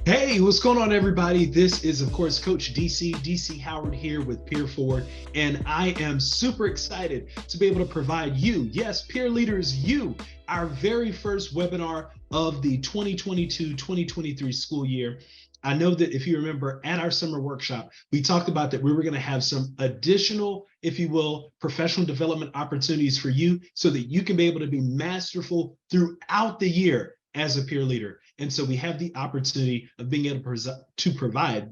Hey, what's going on, everybody? This is, of course, Coach DC Howard here with PeerForward, and I am super excited to be able to provide you, yes, peer leaders, you, our very first webinar of the 2022-2023 school year. I know that if you remember at our summer workshop, we talked about that we were going to have some additional, if you will, professional development opportunities for you so that you can be able to be masterful throughout the year as a peer leader. And so we have the opportunity of being able to provide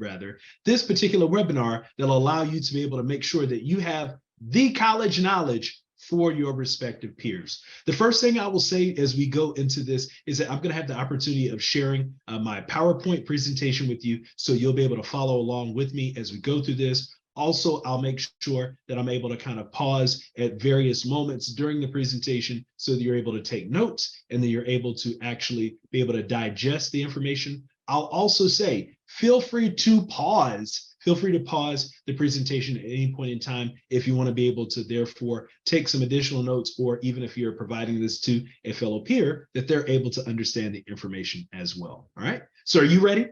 this particular webinar that'll allow you to be able to make sure that you have the college knowledge for your respective peers. The first thing I will say as we go into this is that I'm going to have the opportunity of sharing my PowerPoint presentation with you, so you'll be able to follow along with me as we go through this. Also, I'll make sure that I'm able to kind of pause at various moments during the presentation so that you're able to take notes and that you're able to actually be able to digest the information. I'll also say, feel free to pause. Feel free to pause the presentation at any point in time if you want to be able to therefore take some additional notes, or even if you're providing this to a fellow peer, that they're able to understand the information as well. All right. So are you ready?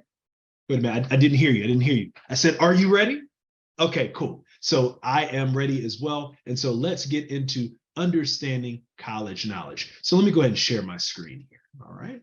Wait a minute. I didn't hear you. I didn't hear you. I said, are you ready? Okay, cool. So I am ready as well. And so let's get into understanding college knowledge. So let me go ahead and share my screen here. All right.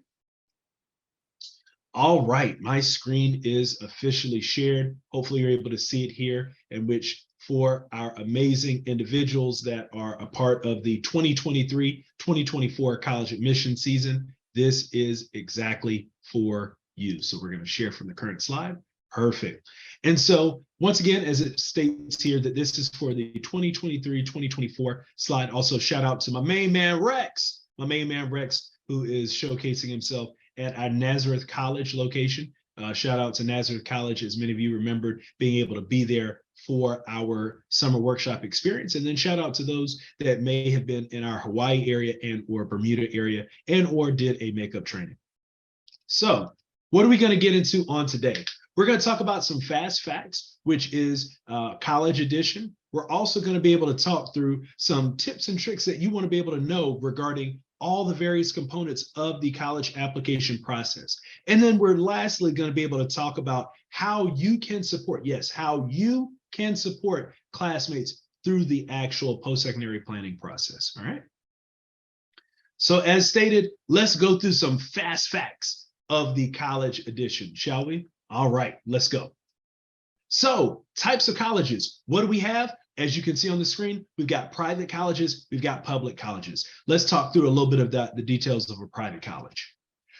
All right, my screen is officially shared. Hopefully you're able to see it here, in which for our amazing individuals that are a part of the 2023-2024 college admission season, this is exactly for you. So we're going to share from the current slide. Perfect. And so once again, as it states here that this is for the 2023-2024 slide, also shout out to my main man, Rex, who is showcasing himself at our Nazareth College location. Shout out to Nazareth College, as many of you remembered being able to be there for our summer workshop experience. And then shout out to those that may have been in our Hawaii area and or Bermuda area and or did a makeup training. So what are we going to get into on today? We're going to talk about some fast facts, which is college edition. We're also going to be able to talk through some tips and tricks that you want to be able to know regarding all the various components of the college application process. And then we're lastly going to be able to talk about how you can support, yes, how you can support classmates through the actual post-secondary planning process. All right. So as stated, let's go through some fast facts of the college edition, shall we? All right, let's go. So types of colleges, what do we have? As you can see on the screen, we've got private colleges, we've got public colleges. Let's talk through a little bit of the details of a private college.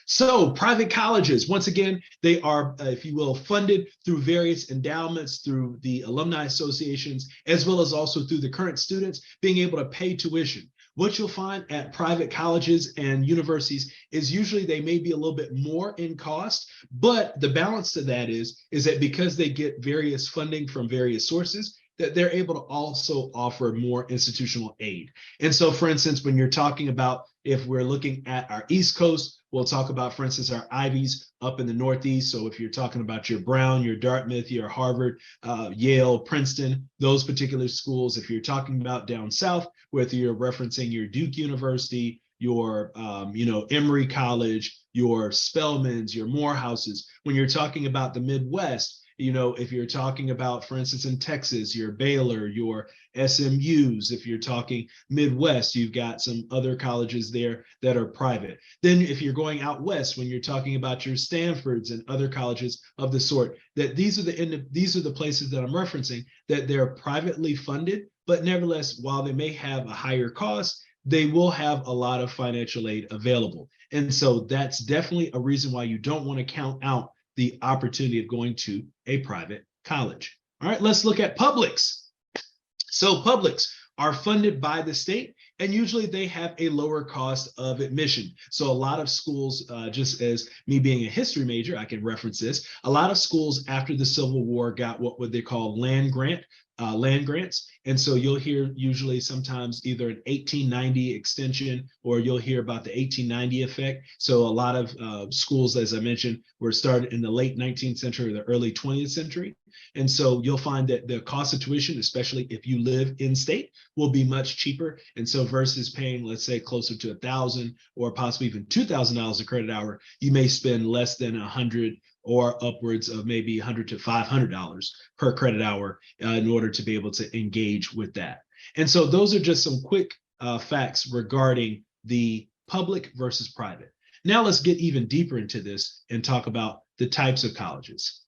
So private colleges, once again, they are, if you will, funded through various endowments, through the alumni associations, as well as also through the current students being able to pay tuition. What you'll find at private colleges and universities is usually they may be a little bit more in cost, but the balance to that is that because they get various funding from various sources, that they're able to also offer more institutional aid. And so, for instance, when you're talking about, if we're looking at our East Coast, we'll talk about, for instance, our Ivies up in the Northeast. So if you're talking about your Brown, your Dartmouth, your Harvard, Yale, Princeton, those particular schools. If you're talking about down South, whether you're referencing your Duke University, your Emory College, your Spelmans, your Morehouses. When you're talking about the Midwest, if you're talking about, for instance, in Texas, your Baylor, your SMUs. If you're talking Midwest, you've got some other colleges there that are private. Then if you're going out west, when you're talking about your Stanfords and other colleges of the sort, that these are the places that I'm referencing, that they're privately funded, but nevertheless, while they may have a higher cost, they will have a lot of financial aid available. And so that's definitely a reason why you don't want to count out the opportunity of going to a private college. All right, let's look at publics. So publics are funded by the state, and usually they have a lower cost of admission. So a lot of schools, just as me being a history major, I can reference this. A lot of schools after the Civil War got what would they call land grants. And so you'll hear usually sometimes either an 1890 extension, or you'll hear about the 1890 effect. So a lot of schools, as I mentioned, were started in the late 19th century or the early 20th century. And so you'll find that the cost of tuition, especially if you live in state, will be much cheaper. And so versus paying, let's say, closer to $1,000 or possibly even $2,000 a credit hour, you may spend less than $100 or upwards of maybe $100 to $500 per credit hour in order to be able to engage with that. And so those are just some quick facts regarding the public versus private. Now let's get even deeper into this and talk about the types of colleges.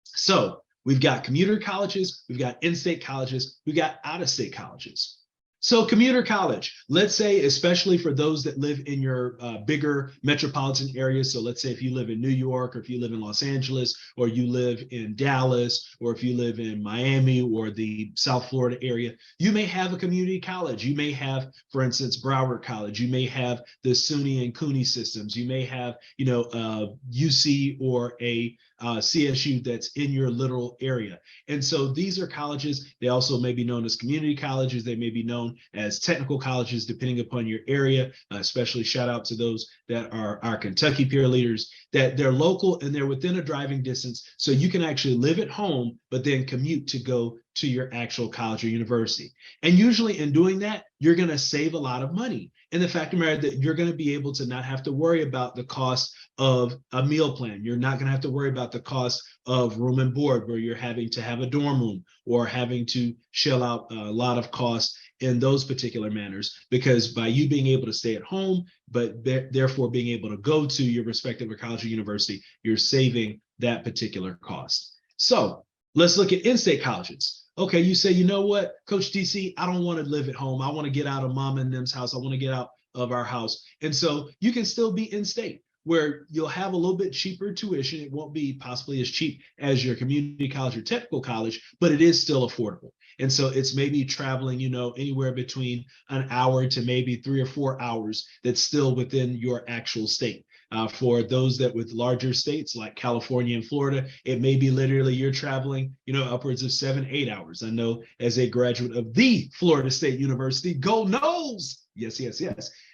So we've got commuter colleges, we've got in-state colleges, we've got out-of-state colleges. So commuter college, let's say, especially for those that live in your bigger metropolitan areas. So let's say if you live in New York, or if you live in Los Angeles, or you live in Dallas, or if you live in Miami or the South Florida area, you may have a community college. You may have, for instance, Broward College. You may have the SUNY and CUNY systems. You may have, UC or a CSU that's in your literal area. And so these are colleges. They also may be known as community colleges. They may be known as technical colleges, depending upon your area, especially shout out to those that are our Kentucky peer leaders, that they're local and they're within a driving distance. So you can actually live at home, but then commute to go to your actual college or university. And usually in doing that, you're going to save a lot of money. And the fact of the matter that you're going to be able to not have to worry about the cost of a meal plan. You're not going to have to worry about the cost of room and board, where you're having to have a dorm room or having to shell out a lot of costs in those particular manners, because by you being able to stay at home, but therefore being able to go to your respective college or university, you're saving that particular cost. So let's look at in-state colleges. Okay, you say, you know what, Coach DC, I don't want to live at home. I want to get out of mom and them's house. I want to get out of our house. And so you can still be in-state, where you'll have a little bit cheaper tuition. It won't be possibly as cheap as your community college or technical college, but it is still affordable. And so it's maybe traveling, anywhere between an hour to maybe 3 or 4 hours that's still within your actual state. For those that with larger states like California and Florida, it may be literally you're traveling, upwards of 7-8 hours. I know as a graduate of the Florida State University, go Noles! Yes,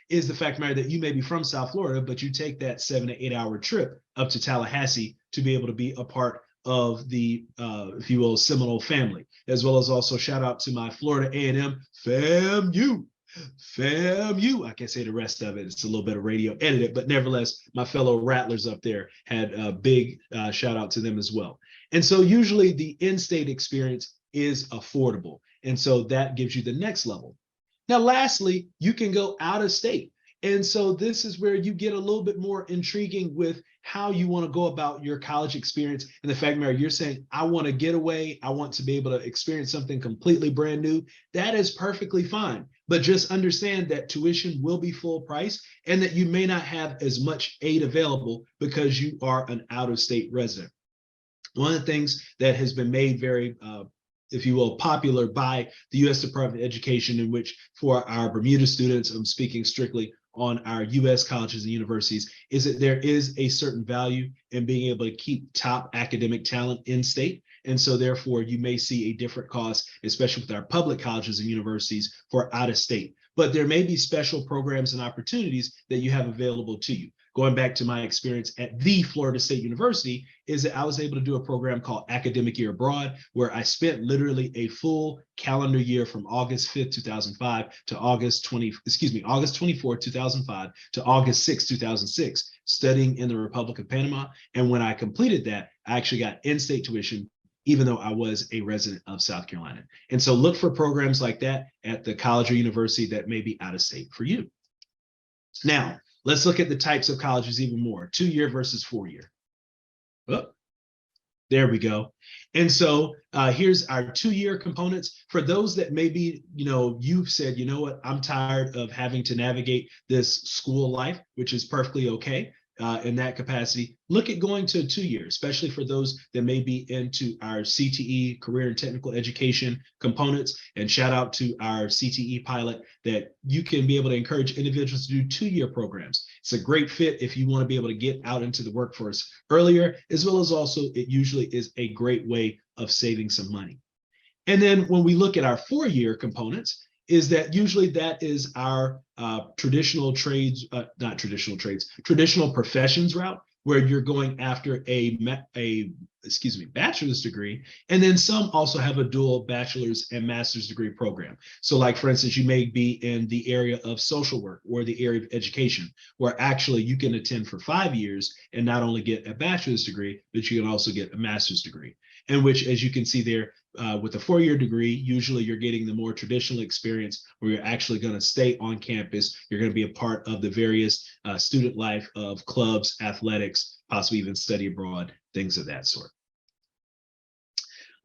is the fact matter that you may be from South Florida, but you take that 7 to 8 hour trip up to Tallahassee to be able to be a part of the, if you will, Seminole family, as well as also shout out to my Florida A&M FAMU. I can't say the rest of it. It's a little bit of radio edited, but nevertheless, my fellow Rattlers up there had a big shout out to them as well. And so usually the in-state experience is affordable. And so that gives you the next level. Now, lastly, you can go out of state. And so this is where you get a little bit more intriguing with how you want to go about your college experience. And the fact, Mary, you're saying, I want to get away. I want to be able to experience something completely brand new. That is perfectly fine. But just understand that tuition will be full price and that you may not have as much aid available because you are an out-of-state resident. One of the things that has been made very if you will, popular by the U.S. Department of Education, in which for our Bermuda students, I'm speaking strictly on our U.S. colleges and universities, is that there is a certain value in being able to keep top academic talent in state. And so therefore, you may see a different cost, especially with our public colleges and universities for out of state. But there may be special programs and opportunities that you have available to you. Going back to my experience at the Florida State University, is that I was able to do a program called Academic Year Abroad, where I spent literally a full calendar year from August 5th, 2005 to August 24th, 2005 to August 6th, 2006, studying in the Republic of Panama. And when I completed that, I actually got in-state tuition, even though I was a resident of South Carolina. And so look for programs like that at the college or university that may be out of state for you. Now, let's look at the types of colleges even more, 2-year versus 4-year. Oh, there we go. And so here's our 2-year components. For those that maybe, you've said, you know what, I'm tired of having to navigate this school life, which is perfectly okay. In that capacity, look at going to a 2-year, especially for those that may be into our CTE, career and technical education components. And shout out to our CTE pilot that you can be able to encourage individuals to do 2-year programs. It's a great fit if you want to be able to get out into the workforce earlier, as well as also it usually is a great way of saving some money. And then when we look at our 4-year components, is that usually that is our traditional professions route, where you're going after a bachelor's degree, and then some also have a dual bachelor's and master's degree program. So like, for instance, you may be in the area of social work or the area of education, where actually you can attend for 5 years and not only get a bachelor's degree, but you can also get a master's degree. In which, as you can see there, with a 4-year degree, usually you're getting the more traditional experience where you're actually going to stay on campus. You're going to be a part of the various student life of clubs, athletics, possibly even study abroad, things of that sort.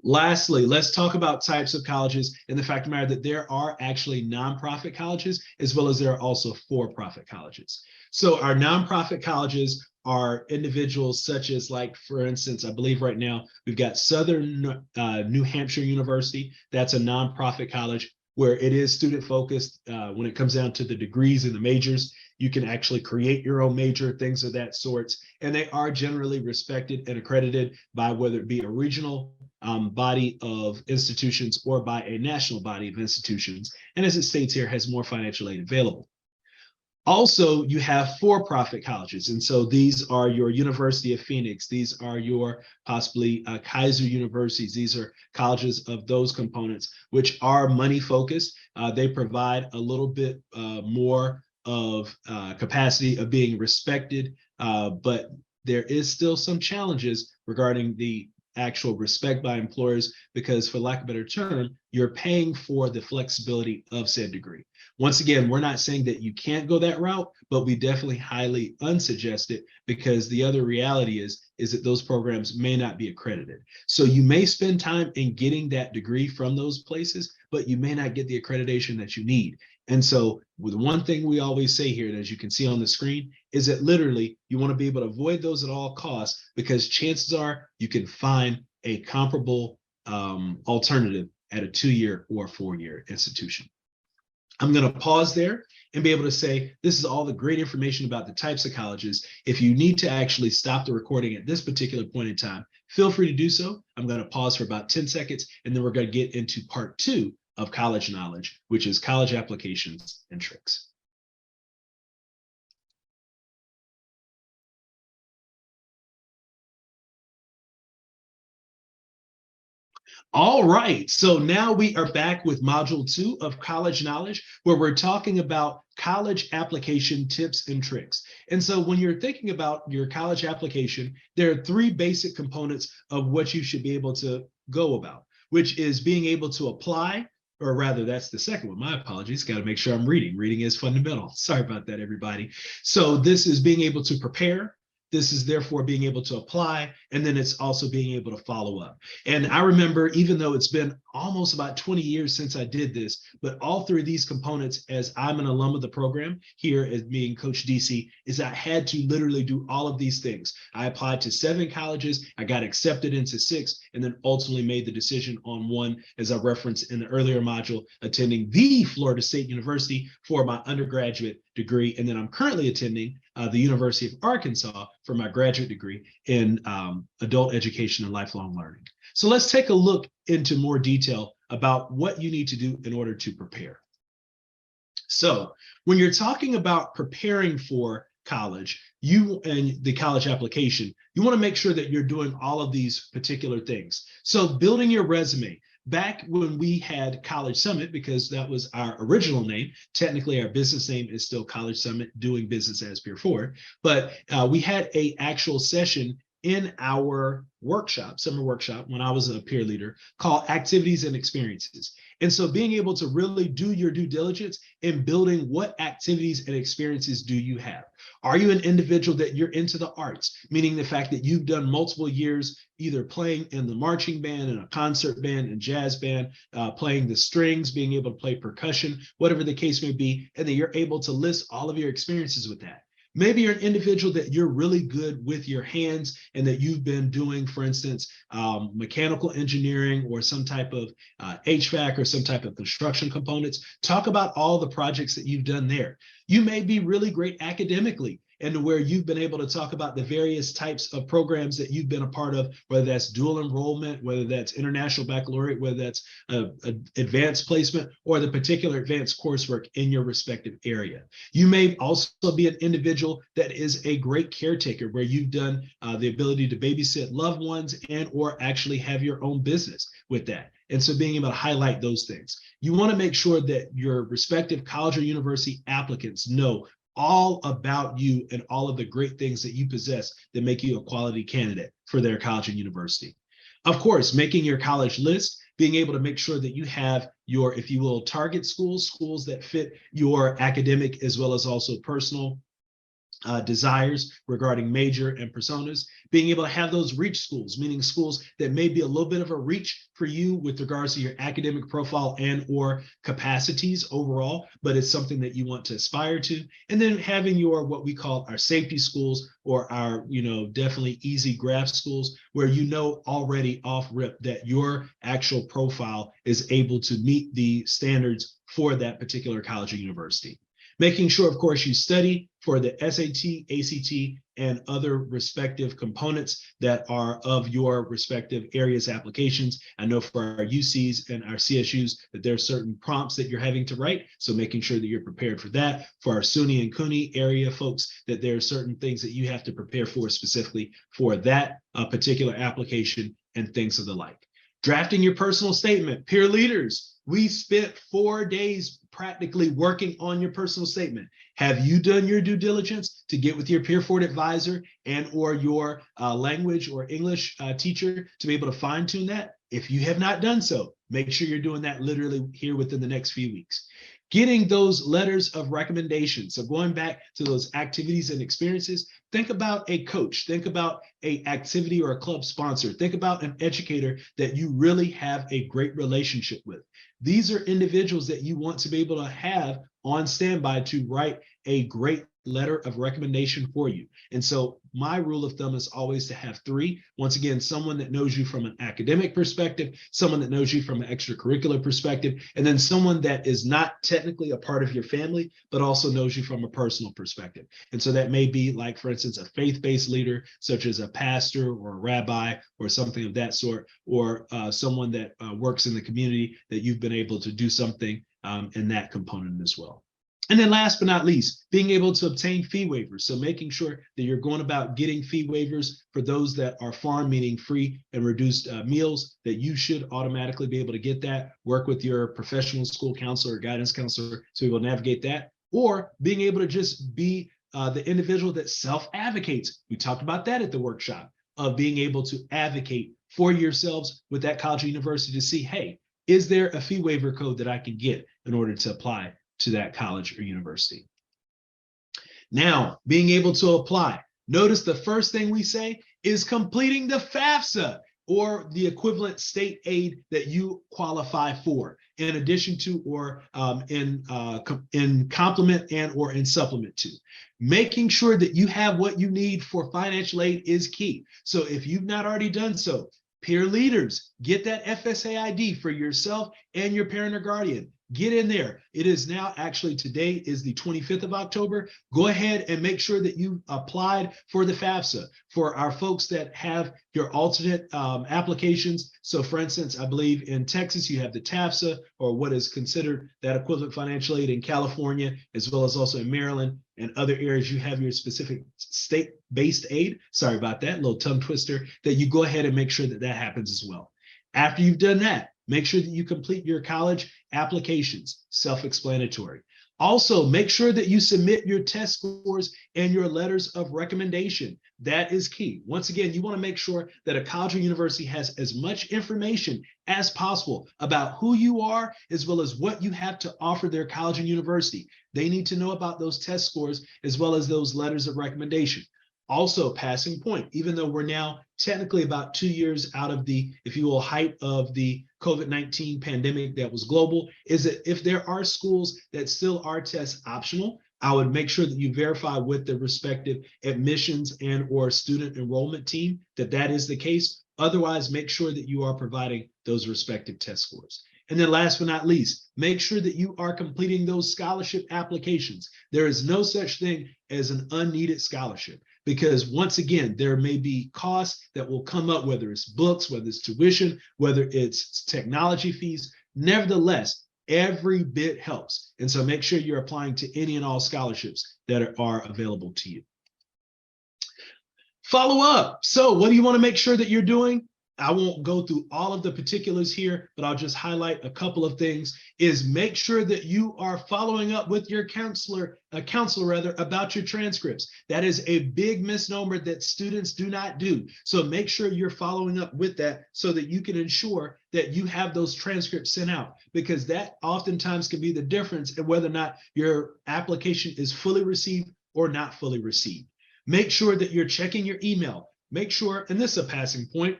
Lastly, let's talk about types of colleges and the fact of the matter that there are actually nonprofit colleges, as well as there are also for-profit colleges. So our nonprofit colleges are individuals such as, like, for instance, I believe right now we've got Southern New Hampshire University. That's a nonprofit college where it is student focused. When it comes down to the degrees and the majors, you can actually create your own major, things of that sort. And they are generally respected and accredited by whether it be a regional body of institutions or by a national body of institutions. And as it states here, has more financial aid available. Also, you have for-profit colleges. And so these are your University of Phoenix. These are your possibly Kaiser universities. These are colleges of those components, which are money focused. They provide a little bit more of capacity of being respected, but there is still some challenges regarding the actual respect by employers, because for lack of a better term, you're paying for the flexibility of said degree. Once again, we're not saying that you can't go that route, but we definitely highly unsuggest it, because the other reality is that those programs may not be accredited. So you may spend time in getting that degree from those places, but you may not get the accreditation that you need. And so with one thing we always say here, and as you can see on the screen, is that literally you want to be able to avoid those at all costs, because chances are you can find a comparable alternative at a 2-year or 4-year institution. I'm going to pause there and be able to say, this is all the great information about the types of colleges. If you need to actually stop the recording at this particular point in time, feel free to do so. I'm going to pause for about 10 seconds, and then we're going to get into part 2 of college knowledge, which is college applications and tricks. All right, so now we are back with module 2 of college knowledge, where we're talking about college application tips and tricks. And so when you're thinking about your college application, there are 3 basic components of what you should be able to go about, which is being able to apply, or rather that's the second one, my apologies, got to make sure I'm reading. Reading is fundamental. Sorry about that, everybody. So this is being able to prepare. This is therefore being able to apply, and then it's also being able to follow up. And I remember, even though it's been almost about 20 years since I did this, but all 3 of these components, as I'm an alum of the program here as being Coach DC, is I had to literally do all of these things. I applied to 7 colleges, I got accepted into 6, and then ultimately made the decision on one, as I referenced in the earlier module, attending the Florida State University for my undergraduate degree. And then I'm currently attending the University of Arkansas for my graduate degree in adult education and lifelong learning. So let's take a look into more detail about what you need to do in order to prepare. So when you're talking about preparing for college, and the college application, you want to make sure that you're doing all of these particular things. So building your resume. Back when we had College Summit, because that was our original name, technically our business name is still College Summit, doing business as PeerForward, but we had an actual session in our workshop, summer workshop, when I was a peer leader, called Activities and Experiences. And so being able to really do your due diligence in building what activities and experiences do you have? Are you an individual that you're into the arts, meaning the fact that you've done multiple years either playing in the marching band, in a concert band, and jazz band, playing the strings, being able to play percussion, whatever the case may be, and that you're able to list all of your experiences with that. Maybe you're an individual that you're really good with your hands and that you've been doing, for instance, mechanical engineering or some type of HVAC or some type of construction components. Talk about all the projects that you've done there. You may be really great academically and to where you've been able to talk about the various types of programs that you've been a part of, whether that's dual enrollment, whether that's international baccalaureate, whether that's advanced placement, or the particular advanced coursework in your respective area. You may also be an individual that is a great caretaker, where you've done the ability to babysit loved ones and or actually have your own business with that. And so being able to highlight those things. You want to make sure that your respective college or university applicants know all about you and all of the great things that you possess that make you a quality candidate for their college and university. Of course, making your college list, being able to make sure that you have your, if you will, target schools that fit your academic as well as also personal desires regarding major and personas, being able to have those reach schools, meaning schools that may be a little bit of a reach for you with regards to your academic profile and or capacities overall, but it's something that you want to aspire to. And then having your, what we call our safety schools, or our, definitely easy graph schools, where already off rip that your actual profile is able to meet the standards for that particular college or university. Making sure, of course, you study for the SAT, ACT, and other respective components that are of your respective areas applications. I know for our UCs and our CSUs that there are certain prompts that you're having to write, so making sure that you're prepared for that. For our SUNY and CUNY area folks, that there are certain things that you have to prepare for specifically for that particular application and things of the like. Drafting your personal statement. Peer leaders, we spent 4 days practically working on your personal statement. Have you done your due diligence to get with your PeerForward advisor and or your language or English teacher to be able to fine tune that? If you have not done so, make sure you're doing that literally here within the next few weeks. Getting those letters of recommendation. So going back to those activities and experiences, think about a coach, think about an activity or a club sponsor, think about an educator that you really have a great relationship with. These are individuals that you want to be able to have on standby to write a great letter of recommendation for you. And so my rule of thumb is always to have 3. Once again, someone that knows you from an academic perspective, someone that knows you from an extracurricular perspective, and then someone that is not technically a part of your family, but also knows you from a personal perspective. And so that may be like, for instance, a faith-based leader, such as a pastor or a rabbi or something of that sort, or someone that works in the community that you've been able to do something in that component as well. And then last but not least, being able to obtain fee waivers. So making sure that you're going about getting fee waivers for those that are farm, meaning free and reduced meals, that you should automatically be able to get that. Work with your professional school counselor or guidance counselor to be able to navigate that, or being able to just be the individual that self-advocates. We talked about that at the workshop, of being able to advocate for yourselves with that college or university to see, hey, is there a fee waiver code that I can get in order to apply to that college or university? Now, being able to apply. Notice the first thing we say is completing the FAFSA, or the equivalent state aid that you qualify for, in addition to or in complement and or in supplement to. Making sure that you have what you need for financial aid is key. So if you've not already done so, peer leaders, get that FSA ID for yourself and your parent or guardian. Get in there. It is now, actually today is the 25th of October. Go ahead and make sure that you applied for the FAFSA. For our folks that have your alternate applications, so for instance, I believe in Texas, you have the TAFSA, or what is considered that equivalent financial aid in California, as well as also in Maryland and other areas, you have your specific state-based aid. Sorry about that, little tongue twister, that you go ahead and make sure that that happens as well. After you've done that, make sure that you complete your college applications, self-explanatory. Also, make sure that you submit your test scores and your letters of recommendation. That is key. Once again, you want to make sure that a college or university has as much information as possible about who you are, as well as what you have to offer their college and university. They need to know about those test scores as well as those letters of recommendation. Also, passing point, even though we're now technically about 2 years out of the, if you will, height of the COVID-19 pandemic that was global, is that if there are schools that still are test optional, I would make sure that you verify with the respective admissions and or student enrollment team that that is the case. Otherwise, make sure that you are providing those respective test scores. And then last but not least, make sure that you are completing those scholarship applications. There is no such thing as an unneeded scholarship, because once again, there may be costs that will come up, whether it's books, whether it's tuition, whether it's technology fees. Nevertheless, every bit helps. And so make sure you're applying to any and all scholarships that are available to you. Follow up. So what do you want to make sure that you're doing? I won't go through all of the particulars here, but I'll just highlight a couple of things. Is make sure that you are following up with your counselor about your transcripts. That is a big misnomer that students do not do. So make sure you're following up with that so that you can ensure that you have those transcripts sent out, because that oftentimes can be the difference in whether or not your application is fully received or not fully received. Make sure that you're checking your email. Make sure, and this is a passing point,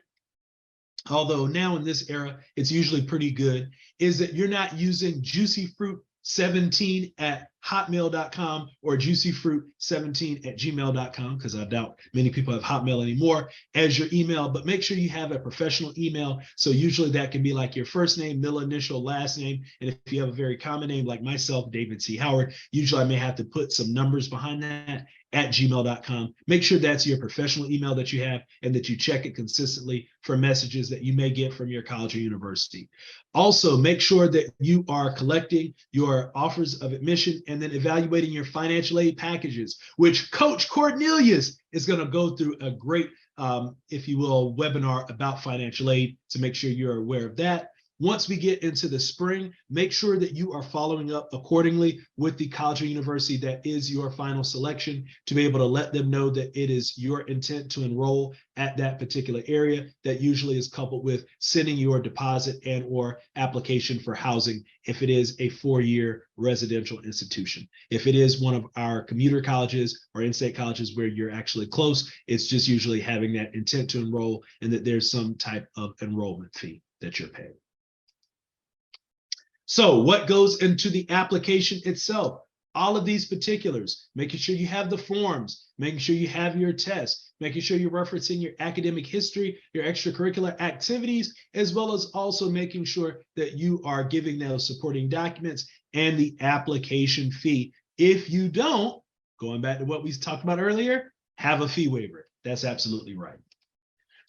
although now in this era, it's usually pretty good, is that you're not using juicyfruit17@hotmail.com or juicyfruit17@gmail.com, because I doubt many people have Hotmail anymore as your email, but make sure you have a professional email. So usually that can be like your first name, middle initial, last name. And if you have a very common name like myself, David C. Howard, usually I may have to put some numbers behind that, @gmail.com. Make sure that's your professional email that you have and that you check it consistently for messages that you may get from your college or university. Also, make sure that you are collecting your offers of admission and then evaluating your financial aid packages, which Coach Cornelius is going to go through a great, if you will, webinar about financial aid to make sure you're aware of that. Once we get into the spring, make sure that you are following up accordingly with the college or university that is your final selection, to be able to let them know that it is your intent to enroll at that particular area. That usually is coupled with sending your deposit and or application for housing if it is a 4-year residential institution. If it is one of our commuter colleges or in-state colleges where you're actually close, it's just usually having that intent to enroll and that there's some type of enrollment fee that you're paying. So what goes into the application itself? All of these particulars, making sure you have the forms, making sure you have your tests, making sure you're referencing your academic history, your extracurricular activities, as well as also making sure that you are giving those supporting documents and the application fee. If you don't, going back to what we talked about earlier, have a fee waiver. That's absolutely right.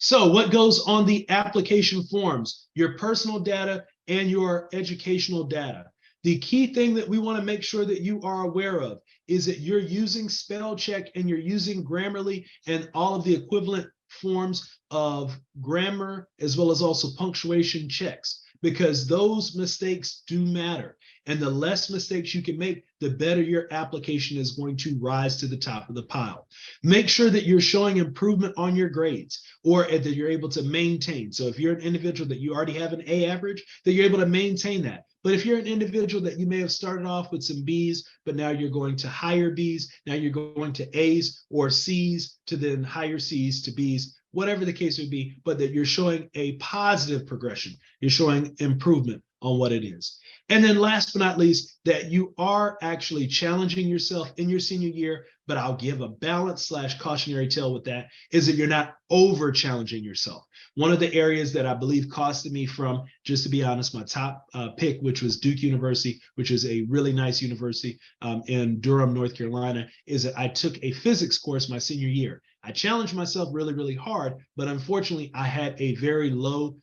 So what goes on the application forms? Your personal data and your educational data. The key thing that we want to make sure that you are aware of is that you're using spell check and you're using Grammarly and all of the equivalent forms of grammar, as well as also punctuation checks, because those mistakes do matter. And the less mistakes you can make, the better your application is going to rise to the top of the pile. Make sure that you're showing improvement on your grades, or that you're able to maintain. So if you're an individual that you already have an A average, that you're able to maintain that. But if you're an individual that you may have started off with some B's, but now you're going to higher B's, now you're going to A's or C's to then higher C's to B's, whatever the case would be, but that you're showing a positive progression. You're showing improvement on what it is. And then last but not least, that you are actually challenging yourself in your senior year, but I'll give a balance / cautionary tale with that, is that you're not over challenging yourself. One of the areas that I believe costed me from, just to be honest, my top pick, which was Duke University, which is a really nice university in Durham, North Carolina, is that I took a physics course my senior year. I challenged myself really, really hard, but unfortunately I had a very low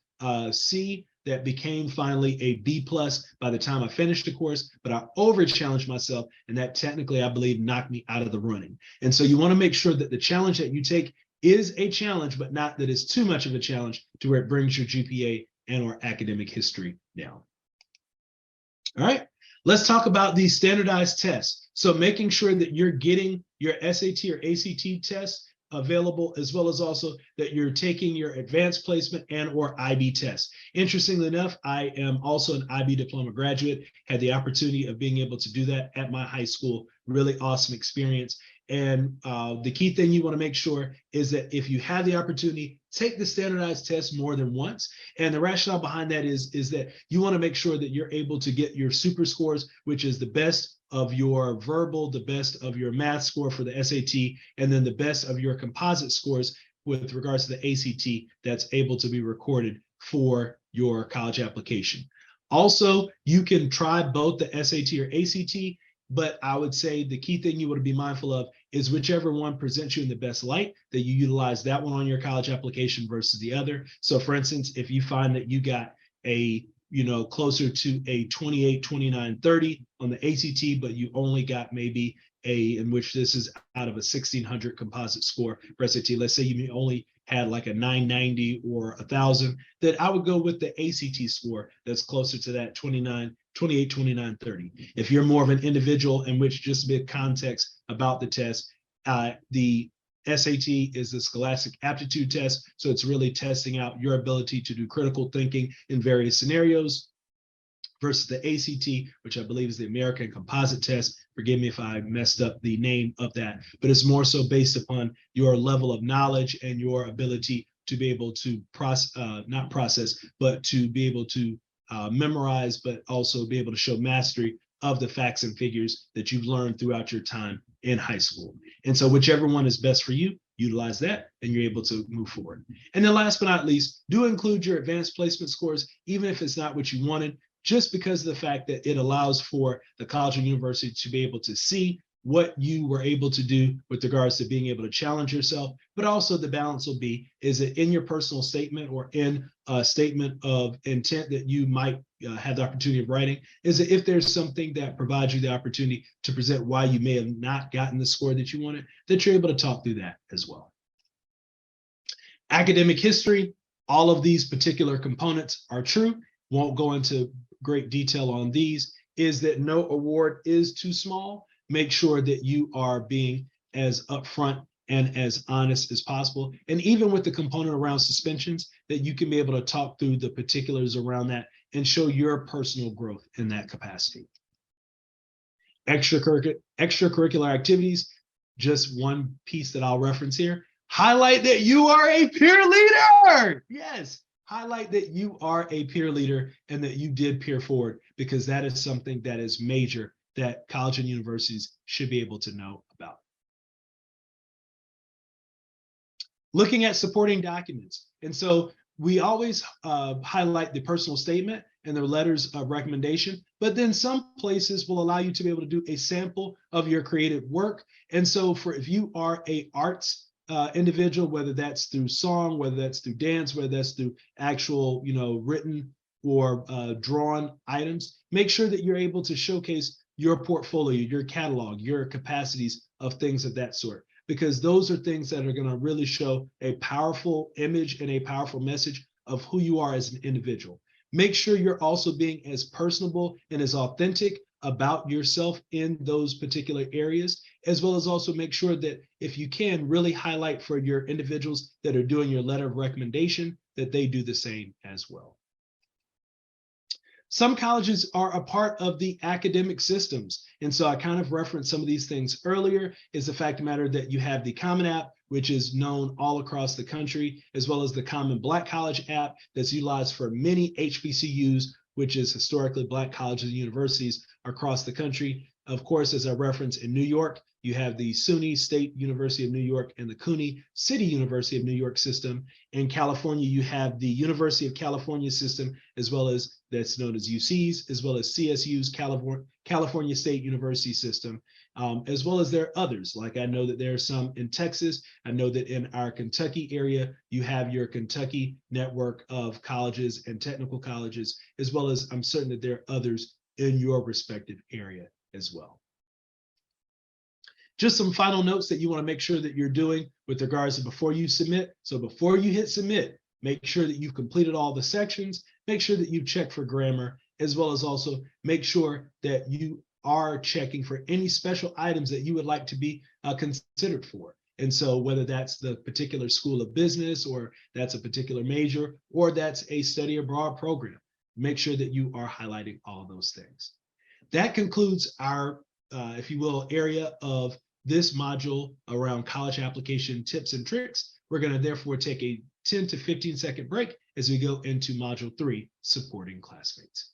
C that became finally a B+ by the time I finished the course, but I over-challenged myself, and that technically, I believe, knocked me out of the running. And so you want to make sure that the challenge that you take is a challenge, but not that it's too much of a challenge to where it brings your GPA and or academic history down. All right, let's talk about these standardized tests. So making sure that you're getting your SAT or ACT tests available, as well as also that you're taking your advanced placement and or IB tests. Interestingly enough, I am also an IB diploma graduate, had the opportunity of being able to do that at my high school. Really awesome experience. And the key thing you want to make sure is that if you have the opportunity, take the standardized test more than once. And the rationale behind that is that you want to make sure that you're able to get your super scores, which is the best of your verbal, the best of your math score for the SAT, and then the best of your composite scores with regards to the ACT that's able to be recorded for your college application. Also, you can try both the SAT or ACT, but I would say the key thing you want to be mindful of is whichever one presents you in the best light, that you utilize that one on your college application versus the other. So for instance, if you find that you got a closer to a 28, 29, 30 on the ACT, but you only got maybe in which this is out of a 1600 composite score for SAT. Let's say you only had like a 990 or 1000, then I would go with the ACT score that's closer to that 29, 28, 29, 30. If you're more of an individual, in which just a bit context about the test, the SAT is the Scholastic Aptitude Test. So it's really testing out your ability to do critical thinking in various scenarios, versus the ACT, which I believe is the American Composite Test. Forgive me if I messed up the name of that, but it's more so based upon your level of knowledge and your ability to be able to not process, but to be able to memorize, but also be able to show mastery of the facts and figures that you've learned throughout your time in high school. And so whichever one is best for you, utilize that and you're able to move forward. And then last but not least, do include your advanced placement scores, even if it's not what you wanted, just because of the fact that it allows for the college or university to be able to see what you were able to do with regards to being able to challenge yourself. But also the balance will be, is it in your personal statement or in a statement of intent that you might have the opportunity of writing? Is it if there's something that provides you the opportunity to present why you may have not gotten the score that you wanted, that you're able to talk through that as well. Academic history, all of these particular components are true. Won't go into great detail on these, is that no award is too small. Make sure that you are being as upfront and as honest as possible. And even with the component around suspensions, that you can be able to talk through the particulars around that and show your personal growth in that capacity. Extracurricular activities, just one piece that I'll reference here. Highlight that you are a peer leader. Yes. Highlight that you are a peer leader and that you did peer forward, because that is something that is major that college and universities should be able to know about. Looking at supporting documents. And so we always highlight the personal statement and the letters of recommendation, but then some places will allow you to be able to do a sample of your creative work. And so if you are a arts individual, whether that's through song, whether that's through dance, whether that's through actual, written or drawn items, make sure that you're able to showcase your portfolio, your catalog, your capacities of things of that sort, because those are things that are going to really show a powerful image and a powerful message of who you are as an individual. Make sure you're also being as personable and as authentic about yourself in those particular areas, as well as also make sure that if you can really highlight for your individuals that are doing your letter of recommendation, that they do the same as well. Some colleges are a part of the academic systems. And so I kind of referenced some of these things earlier, is the fact of the matter that you have the Common App, which is known all across the country, as well as the Common Black College app that's utilized for many HBCUs, which is historically Black colleges and universities across the country. Of course, as I referenced, in New York, you have the SUNY State University of New York and the CUNY City University of New York system. In California, you have the University of California system, as well as that's known as UC's, as well as CSU's California State University system, as well as there are others. Like I know that there are some in Texas. I know that in our Kentucky area, you have your Kentucky network of colleges and technical colleges, as well as I'm certain that there are others in your respective area as well. Just some final notes that you want to make sure that you're doing with regards to before you submit. So before you hit submit, make sure that you've completed all the sections, make sure that you've checked for grammar, as well as also make sure that you are checking for any special items that you would like to be considered for. And so whether that's the particular school of business, or that's a particular major, or that's a study abroad program, make sure that you are highlighting all of those things. That concludes our, if you will, area of this module around college application tips and tricks. We're going to therefore take a 10 to 15 second break as we go into module 3, supporting classmates.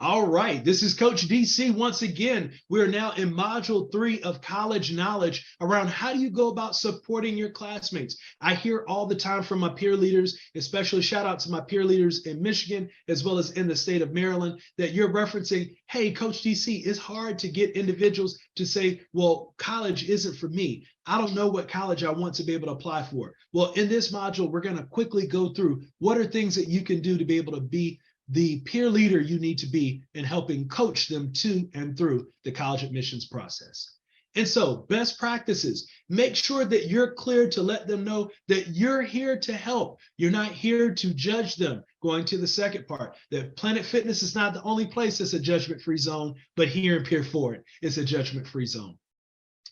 All right, this is Coach DC once again. We're now in Module 3 of College Knowledge around how do you go about supporting your classmates. I hear all the time from my peer leaders, especially shout out to my peer leaders in Michigan, as well as in the state of Maryland, that you're referencing, hey, Coach DC, it's hard to get individuals to say, well, college isn't for me. I don't know what college I want to be able to apply for. Well, in this module, we're going to quickly go through what are things that you can do to be able to be the peer leader you need to be in helping coach them to and through the college admissions process. And so best practices, make sure that you're clear to let them know that you're here to help. You're not here to judge them. Going to the second part, that Planet Fitness is not the only place that's a judgment-free zone, but here in PeerForward, it's a judgment-free zone.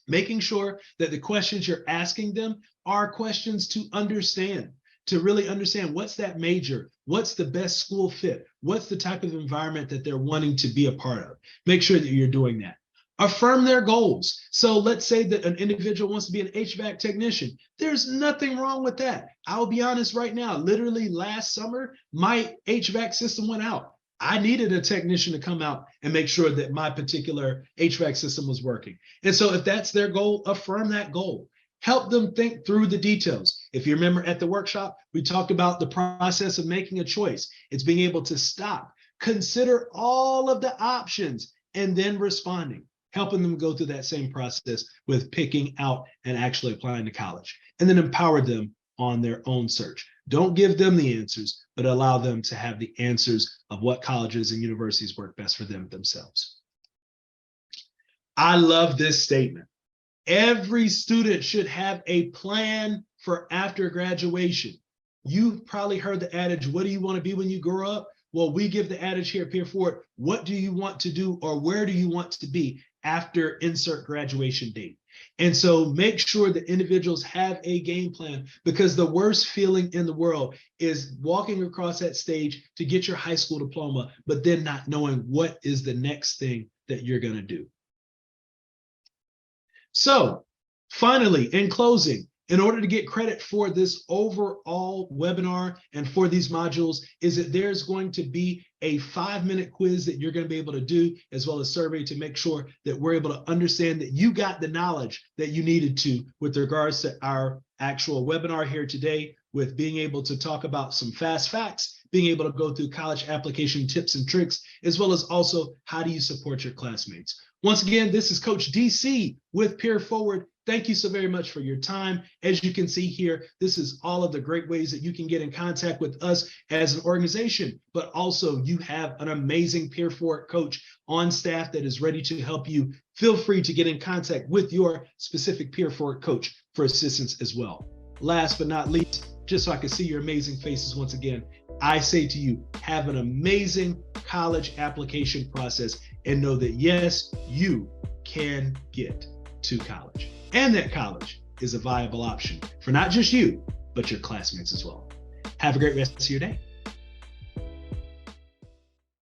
Making sure that the questions you're asking them are questions to understand, to really understand what's that major, what's the best school fit, what's the type of environment that they're wanting to be a part of. Make sure that you're doing that. Affirm their goals. So let's say that an individual wants to be an HVAC technician. There's nothing wrong with that. I'll be honest right now, literally last summer, my HVAC system went out. I needed a technician to come out and make sure that my particular HVAC system was working. And so if that's their goal, affirm that goal. Help them think through the details. If you remember at the workshop, we talked about the process of making a choice. It's being able to stop, consider all of the options, and then responding, helping them go through that same process with picking out and actually applying to college, and then empower them on their own search. Don't give them the answers, but allow them to have the answers of what colleges and universities work best for them themselves. I love this statement. Every student should have a plan for after graduation. You've probably heard the adage, what do you want to be when you grow up? Well, we give the adage here at PeerForward, what do you want to do or where do you want to be after insert graduation date? And so make sure that individuals have a game plan, because the worst feeling in the world is walking across that stage to get your high school diploma, but then not knowing what is the next thing that you're going to do. So finally, in closing, in order to get credit for this overall webinar and for these modules, is that there's going to be a 5-minute quiz that you're going to be able to do, as well as survey, to make sure that we're able to understand that you got the knowledge that you needed to with regards to our actual webinar here today, with being able to talk about some fast facts, being able to go through college application tips and tricks, as well as also how do you support your classmates. Once again, this is Coach DC with PeerForward. Thank you so very much for your time. As you can see here, this is all of the great ways that you can get in contact with us as an organization, but also you have an amazing PeerForward coach on staff that is ready to help you. Feel free to get in contact with your specific PeerForward coach for assistance as well. Last but not least, just so I can see your amazing faces once again, I say to you, have an amazing college application process and know that yes, you can get to college, and that college is a viable option for not just you, but your classmates as well. Have a great rest of your day.